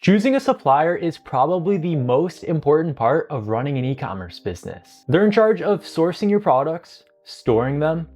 Choosing a supplier is probably the most important part of running an e-commerce business. They're in charge of sourcing your products, storing them,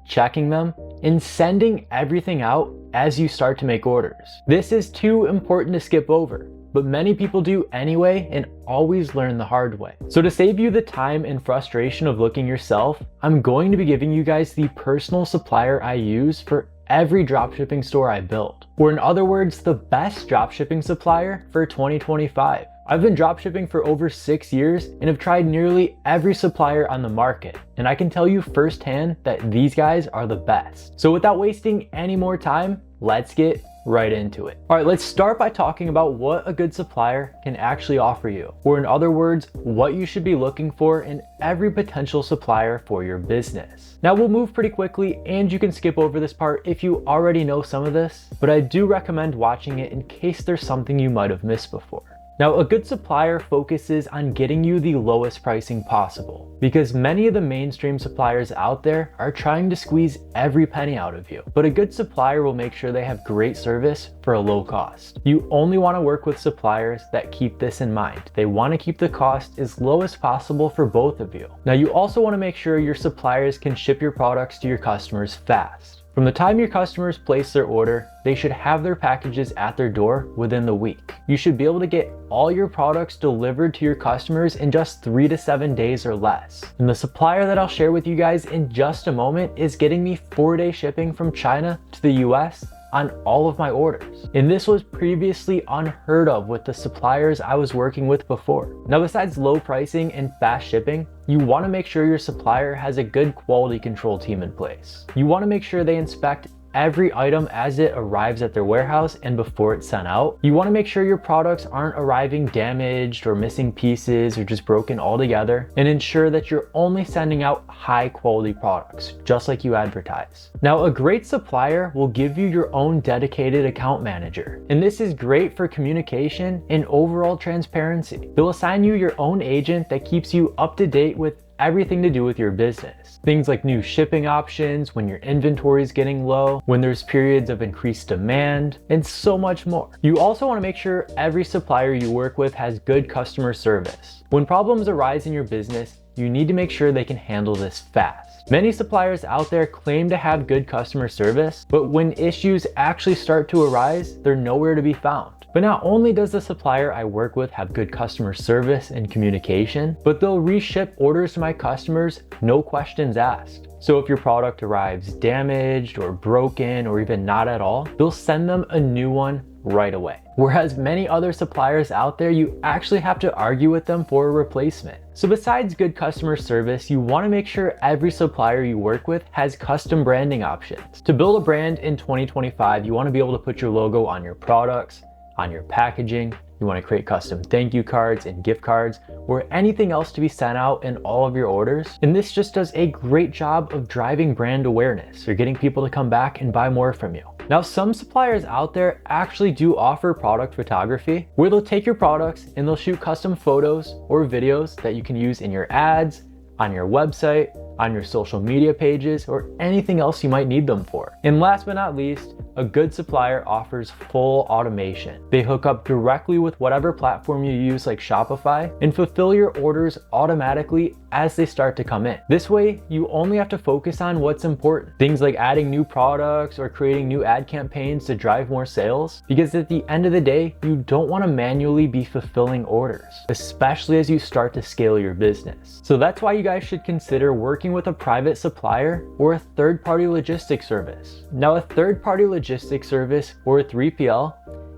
checking them, and sending everything out as you start to make orders. This is too important to skip over, but many people do anyway and always learn the hard way. So to save you the time and frustration of looking yourself, I'm going to be giving you guys the personal supplier I use for every dropshipping store I build, or in other words, the best dropshipping supplier for 2025. I've been dropshipping for over 6 years and have tried nearly every supplier on the market, and I can tell you firsthand that these guys are the best. So without wasting any more time, let's get right into it. All right, let's start by talking about what a good supplier can actually offer you, or in other words, what you should be looking for in every potential supplier for your business. Now we'll move pretty quickly and you can skip over this part if you already know some of this, but I do recommend watching it in case there's something you might have missed before. Now, a good supplier focuses on getting you the lowest pricing possible because many of the mainstream suppliers out there are trying to squeeze every penny out of you. But a good supplier will make sure they have great service for a low cost. You only want to work with suppliers that keep this in mind. They want to keep the cost as low as possible for both of you. Now, you also want to make sure your suppliers can ship your products to your customers fast. From the time your customers place their order, they should have their packages at their door within the week. You should be able to get all your products delivered to your customers in just 3 to 7 days or less. And the supplier that I'll share with you guys in just a moment is getting me 4-day shipping from China to the US on all of my orders. And this was previously unheard of with the suppliers I was working with before. Now, besides low pricing and fast shipping, you want to make sure your supplier has a good quality control team in place. You want to make sure they inspect every item as it arrives at their warehouse and before it's sent out. You want to make sure your products aren't arriving damaged or missing pieces or just broken altogether, and ensure that you're only sending out high quality products, just like you advertise. Now, a great supplier will give you your own dedicated account manager, and this is great for communication and overall transparency. They'll assign you your own agent that keeps you up to date with everything to do with your business. Things like new shipping options, when your inventory is getting low, when there's periods of increased demand, and so much more. You also want to make sure every supplier you work with has good customer service. When problems arise in your business, you need to make sure they can handle this fast. Many suppliers out there claim to have good customer service, but when issues actually start to arise, they're nowhere to be found. But not only does the supplier I work with have good customer service and communication, but they'll reship orders to my customers, no questions asked. So if your product arrives damaged or broken or even not at all, they'll send them a new one right away. Whereas many other suppliers out there, you actually have to argue with them for a replacement. So besides good customer service, you want to make sure every supplier you work with has custom branding options. To build a brand in 2025, you want to be able to put your logo on your products, on your packaging. You want to create custom thank you cards and gift cards or anything else to be sent out in all of your orders. And this just does a great job of driving brand awareness or getting people to come back and buy more from you. Now, some suppliers out there actually do offer product photography where they'll take your products and they'll shoot custom photos or videos that you can use in your ads, on your website, on your social media pages, or anything else you might need them for. And last but not least, a good supplier offers full automation. They hook up directly with whatever platform you use like Shopify and fulfill your orders automatically as they start to come in. This way, you only have to focus on what's important. Things like adding new products or creating new ad campaigns to drive more sales. Because at the end of the day, you don't want to manually be fulfilling orders, especially as you start to scale your business. So that's why you guys should consider working with a private supplier or a third-party logistics service. Now, a third-party logistics service or a 3PL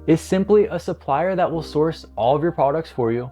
is simply a supplier that will source all of your products for you,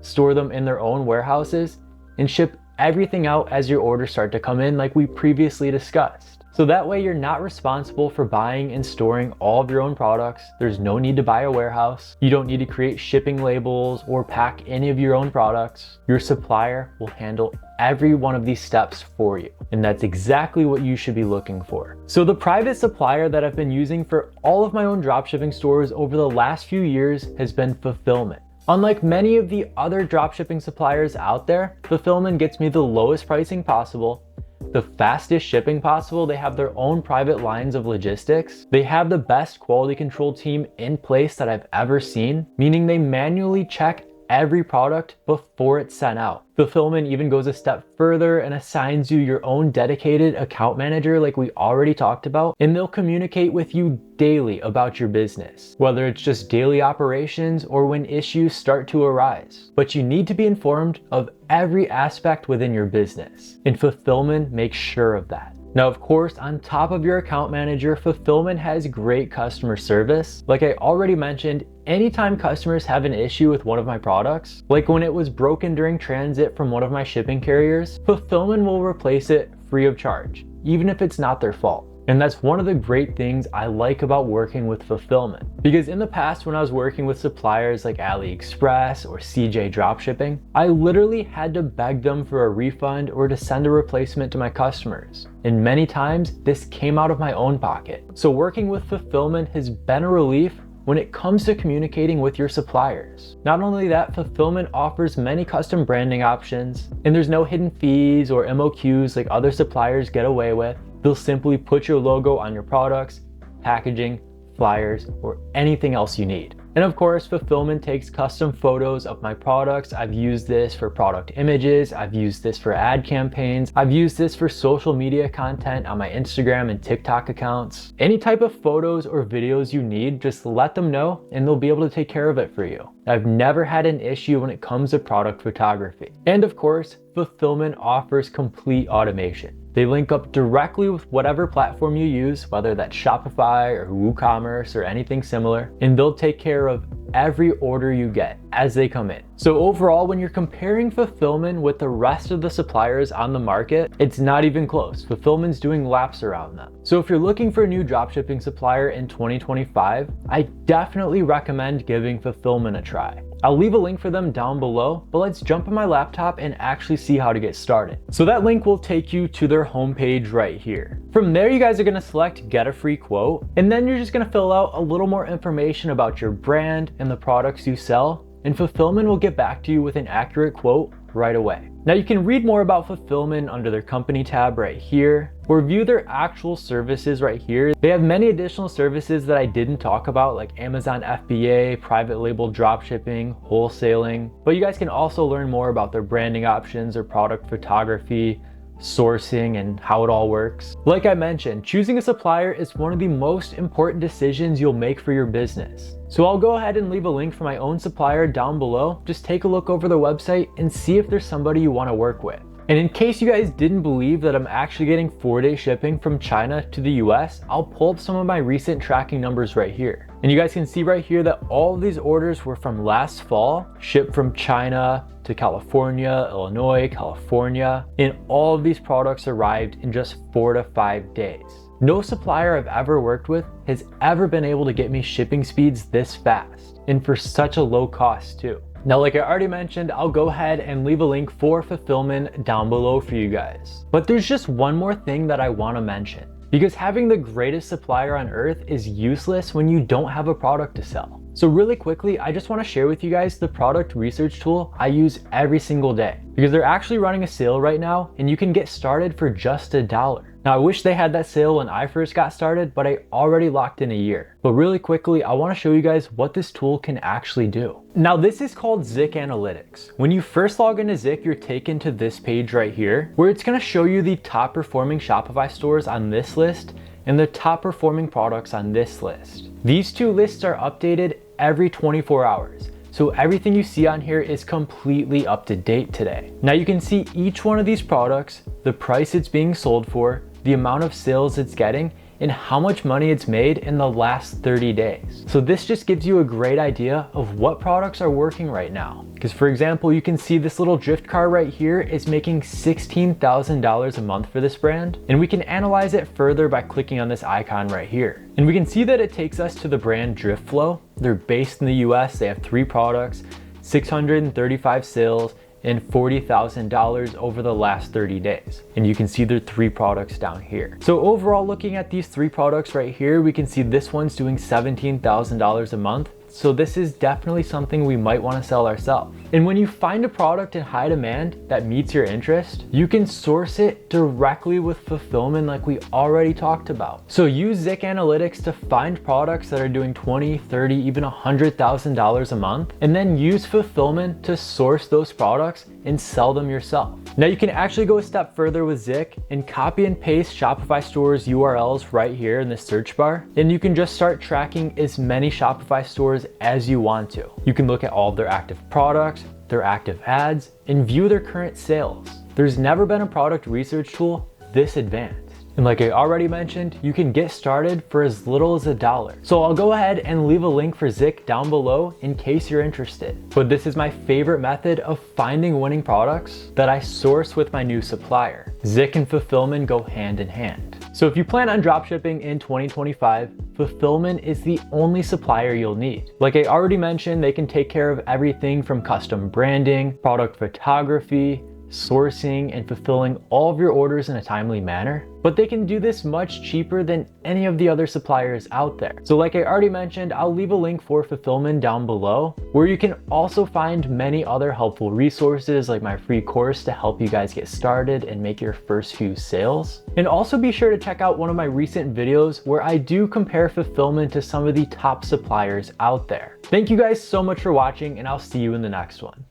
store them in their own warehouses, and ship everything out as your orders start to come in like we previously discussed. So that way you're not responsible for buying and storing all of your own products. There's no need to buy a warehouse. You don't need to create shipping labels or pack any of your own products. Your supplier will handle every one of these steps for you. And that's exactly what you should be looking for. So the private supplier that I've been using for all of my own dropshipping stores over the last few years has been Fulfillman. Unlike many of the other dropshipping suppliers out there, Fulfillman gets me the lowest pricing possible, the fastest shipping possible. They have their own private lines of logistics. They have the best quality control team in place that I've ever seen, meaning they manually check every product before it's sent out. Fulfillment even goes a step further and assigns you your own dedicated account manager like we already talked about, and they'll communicate with you daily about your business, whether it's just daily operations or when issues start to arise. But you need to be informed of every aspect within your business, and Fulfillment makes sure of that. Now, of course, on top of your account manager, Fulfillment has great customer service. Like I already mentioned, anytime customers have an issue with one of my products, like when it was broken during transit from one of my shipping carriers, Fulfillment will replace it free of charge, even if it's not their fault. And that's one of the great things I like about working with Fulfillment. Because in the past, when I was working with suppliers like AliExpress or CJ Dropshipping, I literally had to beg them for a refund or to send a replacement to my customers. And many times, this came out of my own pocket. So working with Fulfillment has been a relief when it comes to communicating with your suppliers. Not only that, Fulfillment offers many custom branding options, and there's no hidden fees or MOQs like other suppliers get away with. They'll simply put your logo on your products, packaging, flyers, or anything else you need. And of course, Fulfillment takes custom photos of my products. I've used this for product images. I've used this for ad campaigns. I've used this for social media content on my Instagram and TikTok accounts. Any type of photos or videos you need, just let them know and they'll be able to take care of it for you. I've never had an issue when it comes to product photography. And of course, Fulfillment offers complete automation. They link up directly with whatever platform you use, whether that's Shopify or WooCommerce or anything similar, and they'll take care of every order you get as they come in. So overall, when you're comparing Fulfillment with the rest of the suppliers on the market, it's not even close. Fulfillment's doing laps around them. So if you're looking for a new dropshipping supplier in 2025, I definitely recommend giving Fulfillment a try. I'll leave a link for them down below, but let's jump on my laptop and actually see how to get started. So that link will take you to their homepage right here. From there, you guys are gonna select get a free quote, and then you're just gonna fill out a little more information about your brand and the products you sell, and Fulfillment will get back to you with an accurate quote right away. Now you can read more about Fulfillment under their company tab right here, or view their actual services right here. They have many additional services that I didn't talk about, like Amazon FBA, private label dropshipping, wholesaling, but you guys can also learn more about their branding options or product photography, sourcing, and how it all works. Like I mentioned, choosing a supplier is one of the most important decisions you'll make for your business. So I'll go ahead and leave a link for my own supplier down below. Just take a look over their website and see if there's somebody you want to work with. And in case you guys didn't believe that I'm actually getting 4-day shipping from China to the US, I'll pull up some of my recent tracking numbers right here. And you guys can see right here that all of these orders were from last fall, shipped from China to California, Illinois, California, and all of these products arrived in just 4 to 5 days. No supplier I've ever worked with has ever been able to get me shipping speeds this fast, and for such a low cost too. Now, like I already mentioned, I'll go ahead and leave a link for Fulfillment down below for you guys. But there's just one more thing that I want to mention. Because having the greatest supplier on earth is useless when you don't have a product to sell. So really quickly, I just want to share with you guys the product research tool I use every single day. Because they're actually running a sale right now and you can get started for just $1. Now, I wish they had that sale when I first got started, but I already locked in a year. But really quickly, I want to show you guys what this tool can actually do. Now, this is called Zik Analytics. When you first log into Zik, you're taken to this page right here, where it's going to show you the top performing Shopify stores on this list and the top performing products on this list. These two lists are updated every 24 hours. So everything you see on here is completely up to date today. Now you can see each one of these products, the price it's being sold for, the amount of sales it's getting, and how much money it's made in the last 30 days. So this just gives you a great idea of what products are working right now. Because for example, you can see this little drift car right here is making $16,000 a month for this brand. And we can analyze it further by clicking on this icon right here. And we can see that it takes us to the brand Driftflow. They're based in the US, they have 3 products, 635 sales, and $40,000 over the last 30 days. And you can see their 3 products down here. So overall, looking at these 3 products right here, we can see this one's doing $17,000 a month. It's so this is definitely something we might want to sell ourselves. And when you find a product in high demand that meets your interest, you can source it directly with Fulfillman like we already talked about. So use Zik Analytics to find products that are doing $20, $30, even $100,000 a month, and then use Fulfillman to source those products and sell them yourself. Now you can actually go a step further with Zik and copy and paste Shopify stores URLs right here in the search bar, and you can just start tracking as many Shopify stores as you want to. You can look at all of their active products, their active ads, and view their current sales. There's never been a product research tool this advanced. And like I already mentioned, you can get started for as little as $1. So I'll go ahead and leave a link for Zik down below in case you're interested. But this is my favorite method of finding winning products that I source with my new supplier. Zik and Fulfillman go hand in hand. So if you plan on dropshipping in 2025, Fulfillman is the only supplier you'll need. Like I already mentioned, they can take care of everything from custom branding, product photography, sourcing, and fulfilling all of your orders in a timely manner. But they can do this much cheaper than any of the other suppliers out there. So like I already mentioned, I'll leave a link for Fulfillman down below, where you can also find many other helpful resources like my free course to help you guys get started and make your first few sales. And also be sure to check out one of my recent videos where I do compare Fulfillman to some of the top suppliers out there. Thank you guys so much for watching, and I'll see you in the next one.